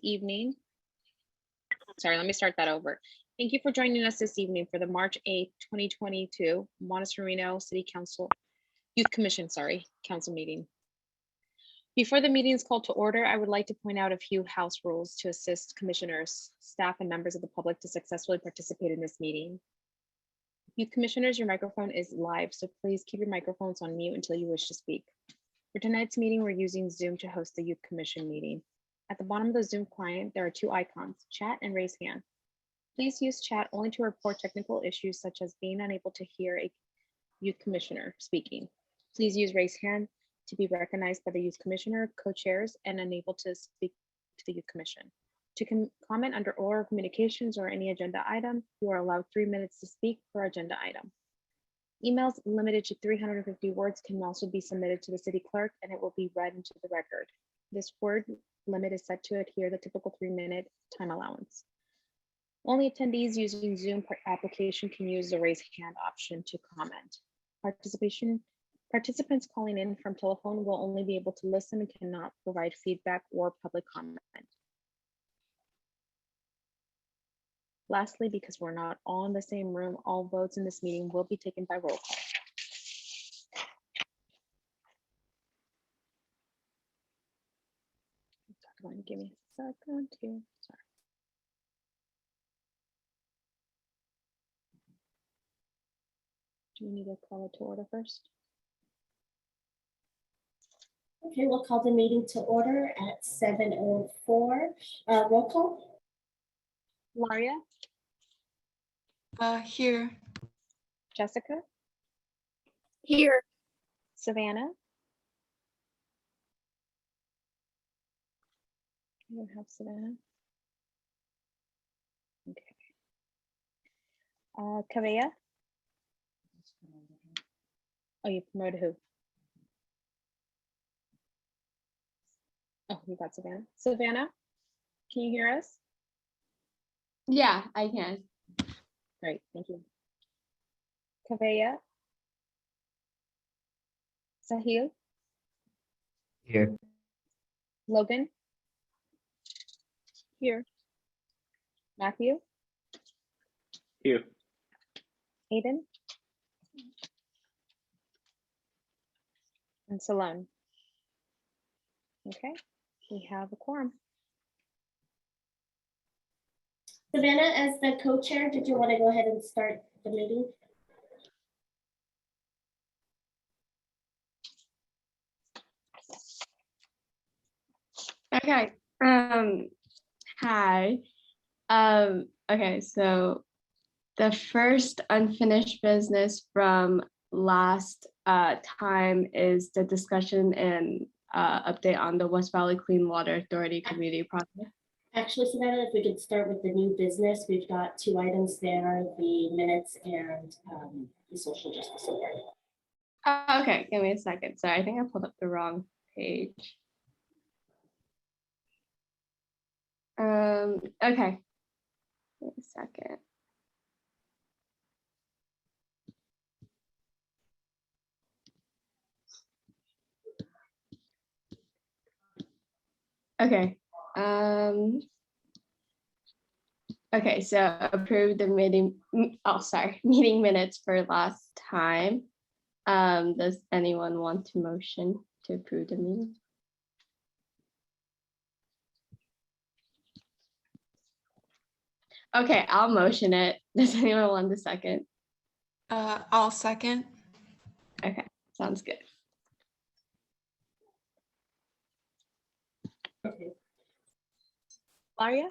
Evening. Sorry, let me start that over. Thank you for joining us this evening for the March 8th, 2022 Monte Sereno City Council Youth Commission, council meeting. Before the meeting is called to order, I would like to point out a few house rules to assist commissioners, staff, and members of the public to successfully participate in this meeting. Youth commissioners, your microphone is live, so please keep your microphones on mute until you wish to speak. For tonight's meeting, we're using Zoom to host the Youth Commission meeting. At the bottom of the Zoom client, there are two icons, chat and raise hand. Please use chat only to report technical issues such as being unable to hear a youth commissioner speaking. Please use raise hand to be recognized by the youth commissioner, co-chairs, and unable to speak to the youth commission. To comment under oral communications or any agenda item, you are allowed 3 minutes to speak per agenda item. Emails limited to 350 words can also be submitted to the city clerk and it will be read into the record. This word limit is set to adhere the typical 3-minute time allowance. Only attendees using Zoom application can use the raise hand option to comment. Participants calling in from telephone will only be able to listen and cannot provide feedback or public comment. Lastly, because we're not all in the same room, all votes in this meeting will be taken by roll call. Give me a second here. Sorry. Do we need to call it to order first? Okay, we'll call the meeting to order at 7:04. Roll call. Laria, Here. Jessica, Here. Savannah. I don't have Savannah. Okay. Kavea. Oh, you promoted who? Oh, you got Savannah. Savannah, can you hear us? Yeah, I can. Great, thank you. Kavea. Sahil. Here. Logan. Here. Matthew. Here. Aiden. And Salone. Okay, we have a quorum. Savannah, as the co-chair, did you want to go ahead and start the meeting? Okay. Hi. Okay, so the first unfinished business from last time is the discussion and update on the West Valley Clean Water Authority Community Project. Actually, Savannah, if we could start with the new business, we've got 2 items there, the minutes and the social justice award. Okay, give me a second. Sorry, I think I pulled up the wrong page. Okay. Wait a second. Okay. Okay, so approve the meeting. Oh, sorry, meeting minutes for last time. Does anyone want to motion to approve the meeting? Okay, I'll motion it. Does anyone want the second? I'll second. Okay, sounds good. Okay. Laria.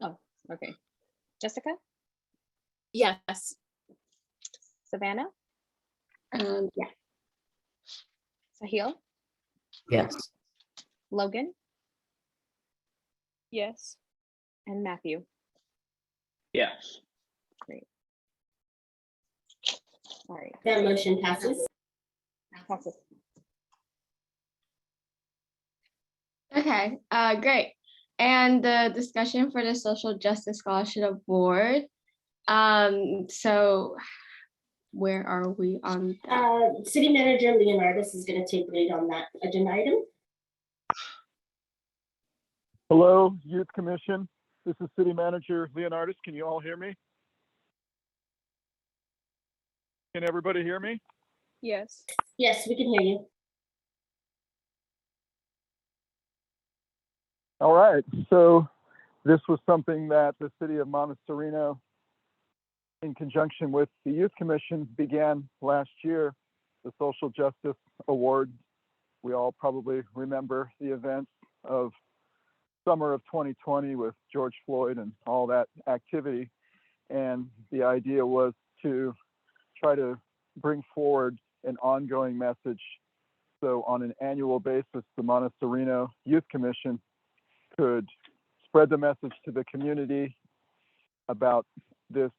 Oh, okay. Jessica. Yes. Savannah. Yeah. Sahil. Yes. Logan. Yes. And Matthew. Yes. Great. All right. That motion passes. Passes. Okay, great. And the discussion for the Social Justice Scholarship Award. So where are we on that? City Manager Leonardis is going to take lead on that agenda item. Hello, Youth Commission. This is City Manager Leonardis. Can you all hear me? Can everybody hear me? Yes. Yes, we can hear you. All right. So this was something that the City of Monte Sereno, in conjunction with the Youth Commission, began last year, the Social Justice Awards. We all probably remember the events of summer of 2020 with George Floyd and all that activity. And the idea was to try to bring forward an ongoing message. So on an annual basis, the Monte Sereno Youth Commission could spread the message to the community about this.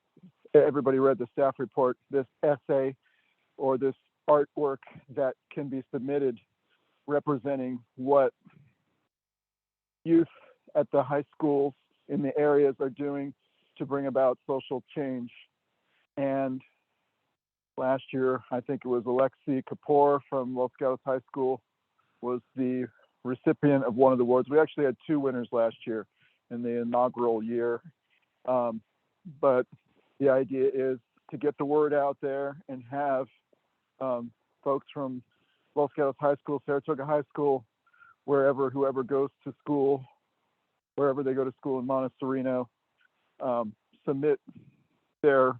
Everybody read the staff report, this essay or this artwork that can be submitted representing what youth at the high schools in the areas are doing to bring about social change. And last year, I think it was Alexi Kapoor from Los Gatos High School was the recipient of one of the awards. We actually had two winners last year in the inaugural year. But the idea is to get the word out there and have folks from Los Gatos High School, Saratoga High School, whoever goes to school, wherever they go to school in Monte Sereno, submit their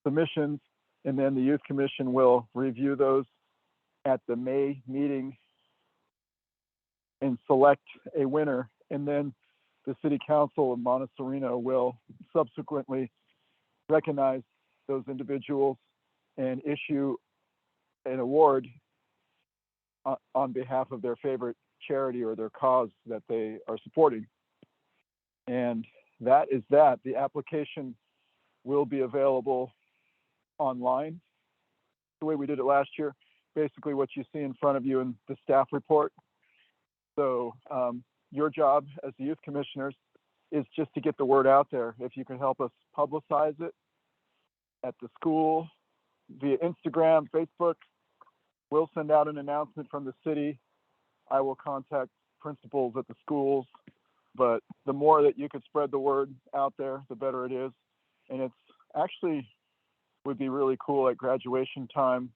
submissions, and then the Youth Commission will review those at the May meeting and select a winner. And then the City Council of Monte Sereno will subsequently recognize those individuals and issue an award on behalf of their favorite charity or their cause that they are supporting. And that is that. The application will be available online the way we did it last year. Basically what you see in front of you in the staff report. So your job as the youth commissioners is just to get the word out there. If you can help us publicize it at the school, via Instagram, Facebook, we'll send out an announcement from the city. I will contact principals at the schools, but the more that you could spread the word out there, the better it is. And it's actually would be really cool at graduation time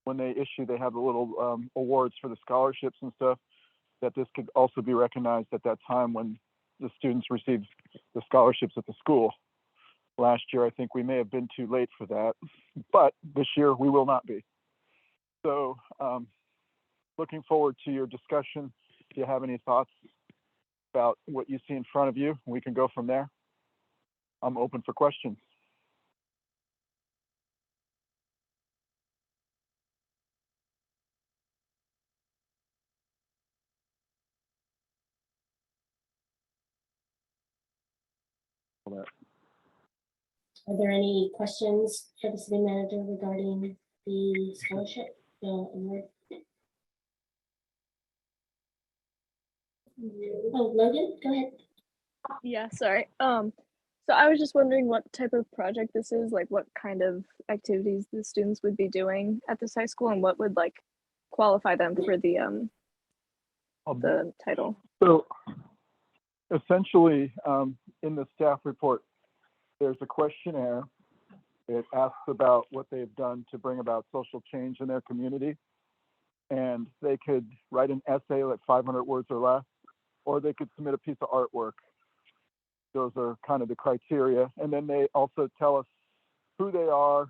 when they have the little awards for the scholarships and stuff, that this could also be recognized at that time when the students receive the scholarships at the school. Last year, I think we may have been too late for that, but this year we will not be. So looking forward to your discussion. If you have any thoughts about what you see in front of you, we can go from there. I'm open for questions. Are there any questions for the city manager regarding the scholarship, the award? Oh, Logan, go ahead. Yeah, sorry. So I was just wondering what type of project this is, like what kind of activities the students would be doing at this high school and what would like qualify them for the title. So essentially, in the staff report, there's a questionnaire. It asks about what they've done to bring about social change in their community. And they could write an essay like 500 words or less, or they could submit a piece of artwork. Those are kind of the criteria. And then they also tell us who they are.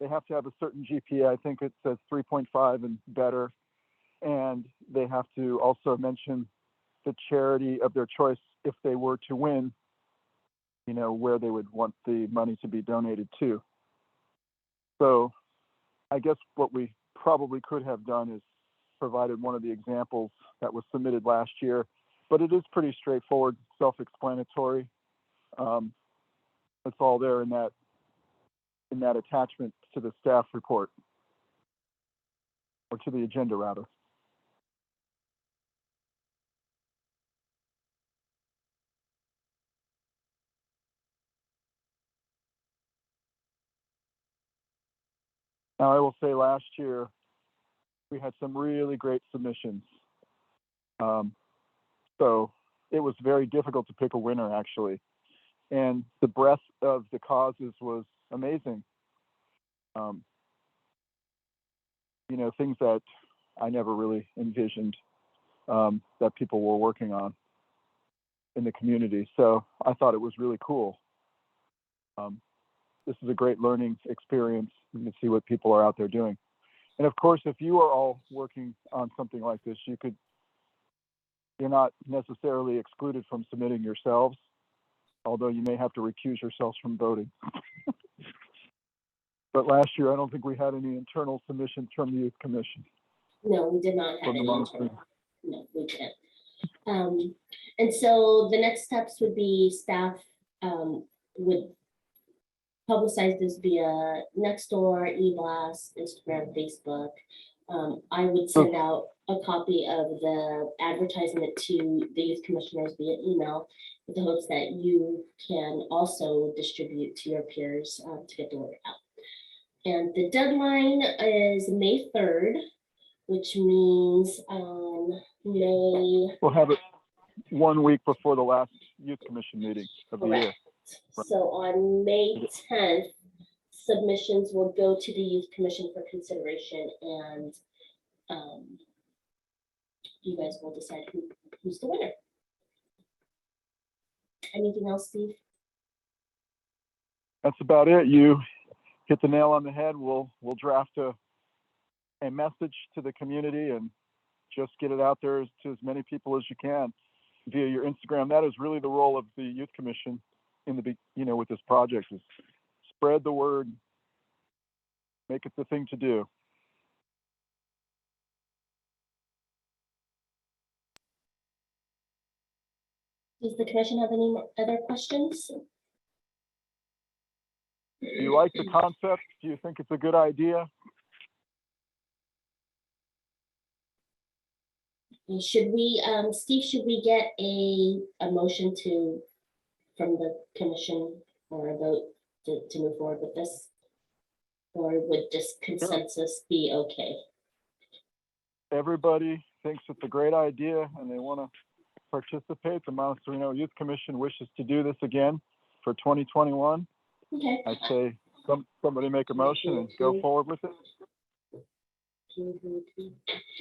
They have to have a certain GPA. I think it says 3.5 and better. And they have to also mention the charity of their choice if they were to win, you know, where they would want the money to be donated to. So I guess what we probably could have done is provided one of the examples that was submitted last year, but it is pretty straightforward, self-explanatory. It's all there in that attachment to the staff report, or to the agenda rather. Now, I will say last year, we had some really great submissions. So it was very difficult to pick a winner, actually. And the breadth of the causes was amazing. Things that I never really envisioned that people were working on in the community. So I thought it was really cool. This is a great learning experience. You can see what people are out there doing. And of course, if you are all working on something like this, you're not necessarily excluded from submitting yourselves, although you may have to recuse yourselves from voting. But last year, I don't think we had any internal submissions from the Youth Commission. No, we did not have From the any. Monte No, we didn't. And so the next steps would be staff would publicize this via Nextdoor, eBlast, Instagram, Facebook. I would send out a copy of the advertisement to the youth commissioners via email with the hopes that you can also distribute to your peers to get the word out. And the deadline is May 3rd, which means May. We'll have it 1 week before the last Youth Commission meeting of the year. Correct. So on May 10th, submissions will go to the Youth Commission for consideration, and you guys will decide who's the winner. Anything else, Steve? That's about it. You hit the nail on the head. We'll draft a message to the community and just get it out there to as many people as you can via your Instagram. That is really the role of the Youth Commission with this project, is spread the word, make it the thing to do. Does the commission have any other questions? Do you like the concept? Do you think it's a good idea? Should we, Steve, should we get a motion from the commission or a vote to move forward with this? Or would just consensus be okay? Everybody thinks it's a great idea and they want to participate. The Monte Sereno Youth Commission wishes to do this again for 2021. Okay. I'd say somebody make a motion and go forward with it.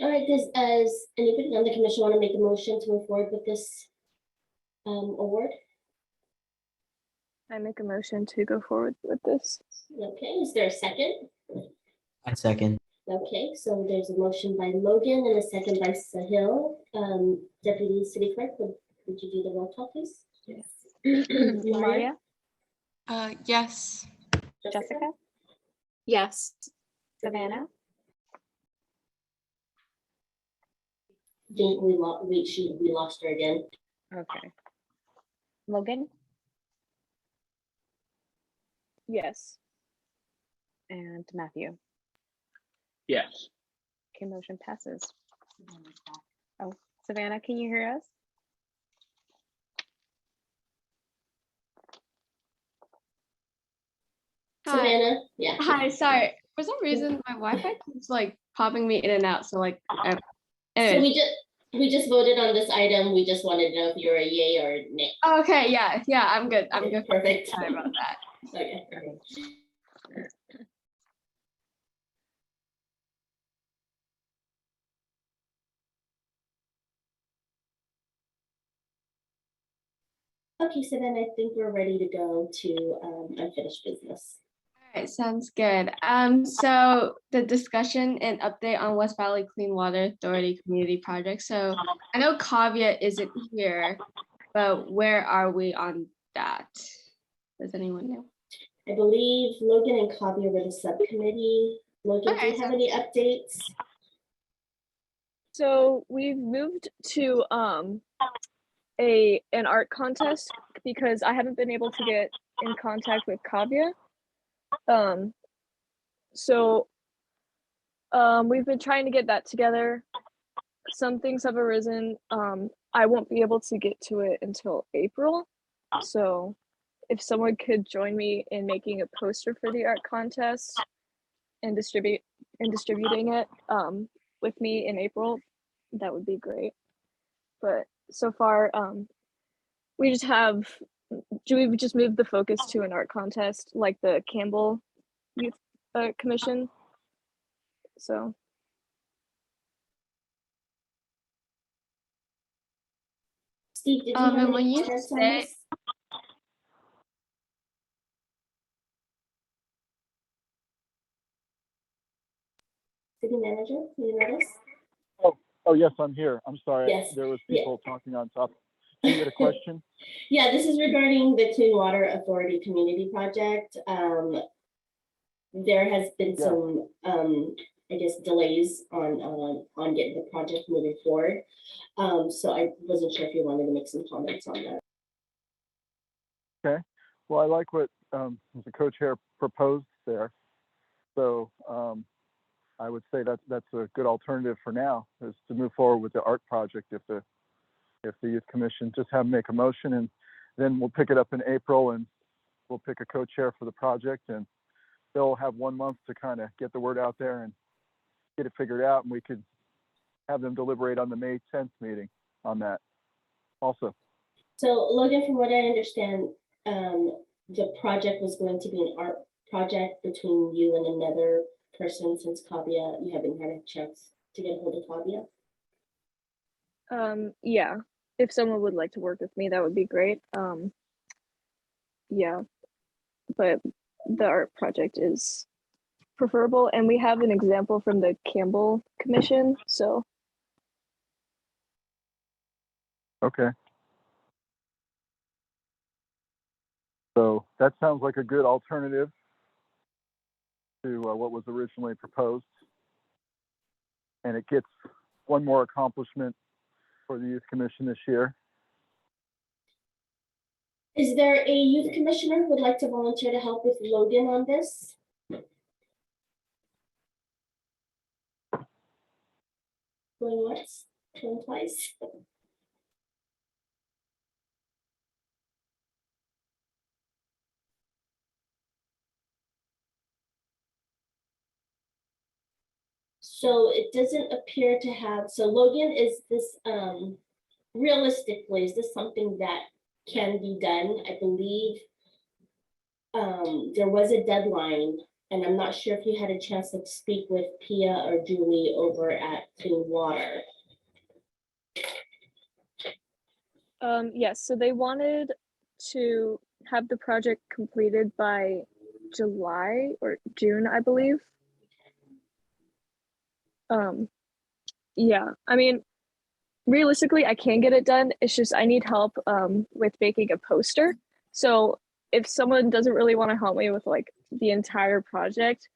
All right, does anybody on the commission want to make a motion to move forward with this award? I make a motion to go forward with this. Okay, is there a second? I second. Okay, so there's a motion by Logan and a second by Sahil. Deputy City Clerk, would you do the roll call, please? Maria, Maria? Yes. Jessica, Yes. Savannah, We lost her again. okay. Logan, Yes. and Matthew. Yes. Okay, motion passes. Oh, Savannah, can you hear us? Hi. Savannah, yeah. Hi, sorry. For some reason, my Wi-Fi keeps like popping me in and out. So like, So anyway. we just voted on this item. We just wanted to know if you're a yay or nay. Okay, yeah, I'm good. I'm good. Perfect. Sorry about that. Okay. Okay, so then I think we're ready to go to unfinished business. All right, sounds good. So the discussion and update on West Valley Clean Water Authority Community Project. So I know Kavya isn't here, but where are we on that? Does anyone know? I believe Logan and Kavya were the subcommittee. Logan, do Okay, you have any updates? So we've moved to an art contest because I haven't been able to get in contact with Kavya. We've been trying to get that together. Some things have arisen. I won't be able to get to it until April. So if someone could join me in making a poster for the art contest, and distributing it with me in April, that would be great. But so far, we just have, we just moved the focus to an art contest like the Campbell Youth Commission. So Steve, did you have And when any you comments on say, this? City manager, you notice? Oh, yes, I'm here. I'm sorry. Yes. There was Yeah. people talking on top. Do you get a question? Yeah, this is regarding the Clean Water Authority Community Project. There has been Yeah. some, I guess, delays on getting the project moving forward. So I wasn't sure if you wanted to make some comments on that. Okay. Well, I like what the co-chair proposed there. So I would say that's a good alternative for now, is to move forward with the art project if the youth commission, just have them make a motion, and then we'll pick it up in April, and we'll pick a co-chair for the project, and they'll have 1 month to kind of get the word out there and get it figured out, and we could have them deliberate on the May 10th meeting on that also. So Logan, from what I understand, the project was going to be an art project between you and another person, since Kavya, you haven't had a chance to get a hold of Kavya. yeah, if someone would like to work with me, that would be great. Yeah, but the art project is preferable, and we have an example from the Campbell Commission, so Okay. So that sounds like a good alternative to what was originally proposed. And it gets one more accomplishment for the Youth Commission this year. Is there a youth commissioner who would like to volunteer to help with Logan on this? Going once, going twice. So it doesn't appear to have, so Logan, is this, realistically, is this something that can be done? I believe there was a deadline, and I'm not sure if you had a chance to speak with Pia or Julie over at Clean Water. yes, so they wanted to have the project completed by July or June, I believe. Yeah, I mean, realistically, I can get it done. It's just I need help with making a poster. So if someone doesn't really want to help me with like the entire project,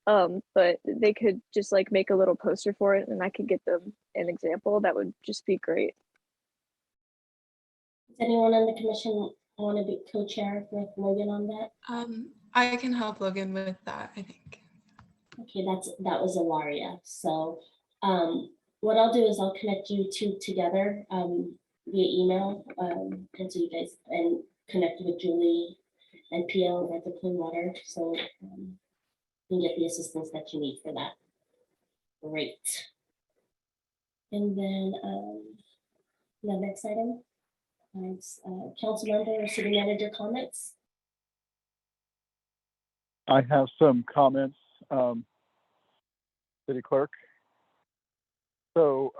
but they could just like make a little poster for it and I could get them an example, that would just be great. Does anyone on the commission want to be co-chair with Logan on that? I can help Logan with that, I think. Okay, that was Ilaria. So what I'll do is I'll connect you two together via email, and so you guys, and connect with Julie and Pia at the Clean Water, so you can get the assistance that you need for that. Great. And then the next item is Councilmember or City Manager comments. I have some comments, City Clerk. So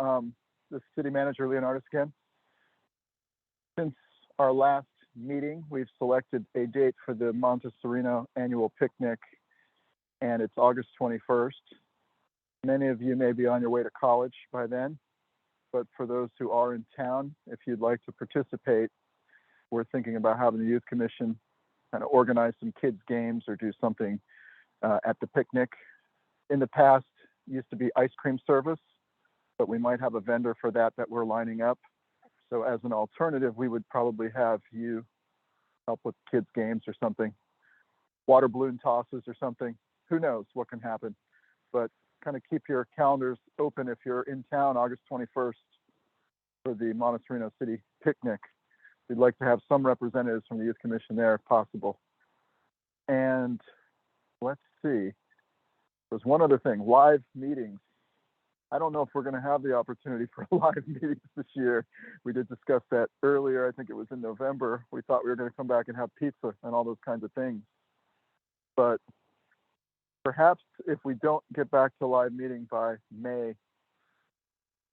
the City Manager, Leonardis again. Since our last meeting, we've selected a date for the Monte Sereno annual picnic, and it's August 21st. Many of you may be on your way to college by then, but for those who are in town, if you'd like to participate, we're thinking about having the Youth Commission kind of organize some kids' games or do something at the picnic. In the past, used to be ice cream service, but we might have a vendor for that we're lining up. So as an alternative, we would probably have you help with kids' games or something, water balloon tosses or something. Who knows what can happen, but kind of keep your calendars open if you're in town August 21st for the Monte Sereno City picnic. We'd like to have some representatives from the Youth Commission there if possible. And let's see, There's one other thing, live meetings. I don't know if we're going to have the opportunity for live meetings this year. We did discuss that earlier. I think it was in November. We thought we were going to come back and have pizza and all those kinds of things. But perhaps if we don't get back to live meeting by May,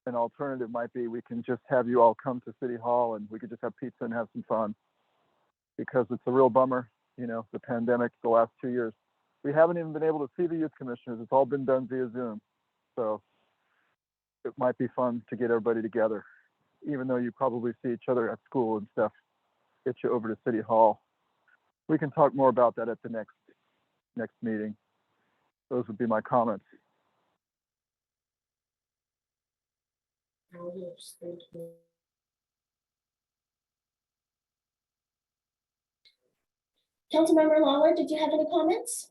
an alternative might be we can just have you all come to City Hall and we could just have pizza and have some fun, because it's a real bummer, you know, the pandemic the last 2 years. We haven't even been able to see the youth commissioners. It's all been done via Zoom. So it might be fun to get everybody together, even though you probably see each other at school and stuff. Get you over to City Hall. We can talk more about that at the next meeting. Those would be my comments. Councilmember Lawler, did you have any comments?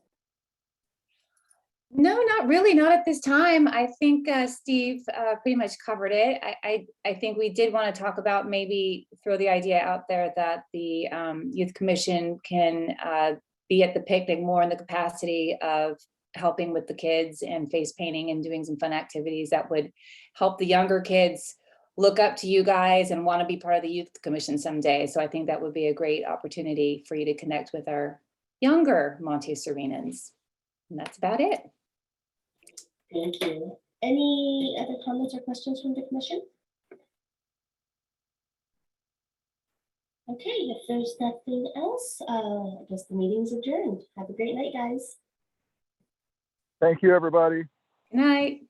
No, not really, not at this time. I think Steve pretty much covered it. I think we did want to talk about, maybe throw the idea out there that the Youth Commission can be at the picnic more in the capacity of helping with the kids and face painting and doing some fun activities that would help the younger kids look up to you guys and want to be part of the Youth Commission someday. So I think that would be a great opportunity for you to connect with our younger Monte Serenans. And that's about it. Thank you. Any other comments or questions from the commission? Okay, if there's nothing else, I guess the meeting's adjourned. Have a great night, guys. Thank you, everybody. Good night.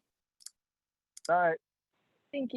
All right.